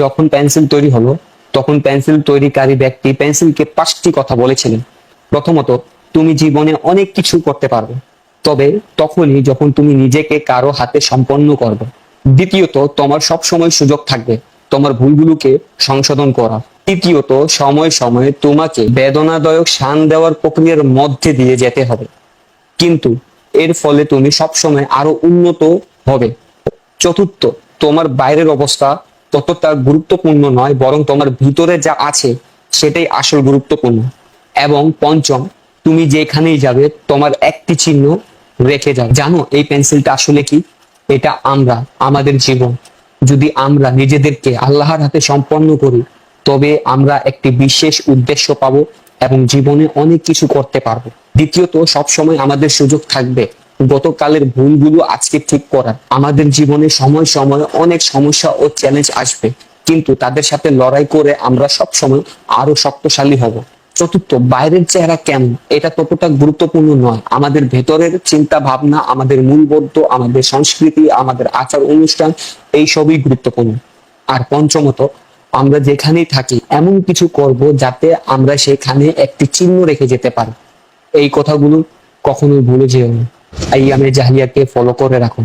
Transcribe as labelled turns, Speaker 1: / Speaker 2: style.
Speaker 1: যখন পেন্সিল তৈরি হলো, তখন পেন্সিল তৈরিকারী ব্যক্তি পেন্সিলকে 5টি কথা বলেছিলেন। প্রথমত, তুমি জীবনে অনেক কিছু করতে পারবে, তবে তখনই যখন তুমি নিজেকে কারো হাতে সম্পন্ন করবে। দ্বিতীয়ত, তোমার সব সময় সুযোগ থাকবে তোমার ভুলগুলোকে সংশোধন করা। তৃতীয়ত, সময় সময়ে তোমাকে বেদনাদায়ক শান দেওয়ার প্রক্রিয়ার মধ্যে দিয়ে যেতে হবে, কিন্তু এর ফলে তুমি সবসময় আরো উন্নত হবে। চতুর্থ, তোমার বাইরের অবস্থা ততটা গুরুত্বপূর্ণ নয়, বরং তোমার ভিতরে যা আছে সেটাই আসল গুরুত্বপূর্ণ। এবং পঞ্চম, তুমি যেখানেই যাবে তোমার একটি চিহ্ন রেখে যাও। জানো এই পেন্সিলটা আসলে কি? এটা আমরা, আমাদের জীবন। যদি আমরা নিজেদেরকে আল্লাহর হাতে সম্পন্ন করি, তবে আমরা একটি বিশেষ উদ্দেশ্য পাবো এবং জীবনে অনেক কিছু করতে পারবো। দ্বিতীয়ত, সবসময় আমাদের সুযোগ থাকবে গতকালের ভুলগুলো আজকে ঠিক করার। আমাদের জীবনে সময় সময় অনেক সমস্যা ও চ্যালেঞ্জ আসবে, কিন্তু তাদের সাথে লড়াই করে আমরা সব সময় আরো শক্তিশালী হব। চতুর্থ, বাইরের চেহারা কেমন এটা ততটা গুরুত্বপূর্ণ নয়, আমাদের ভেতরের চিন্তা ভাবনা, আমাদের মূলবোধ, আমাদের সংস্কৃতি, আমাদের আচার অনুষ্ঠান, এই সবই গুরুত্বপূর্ণ। আর পঞ্চমত, আমরা যেখানেই থাকি এমন কিছু করব যাতে আমরা সেখানে একটি চিহ্ন রেখে যেতে পারি। এই কথাগুলো কখনোই ভুলে যেও না। আইয়ামে জাহিলিয়াকে ফলো করে রাখো।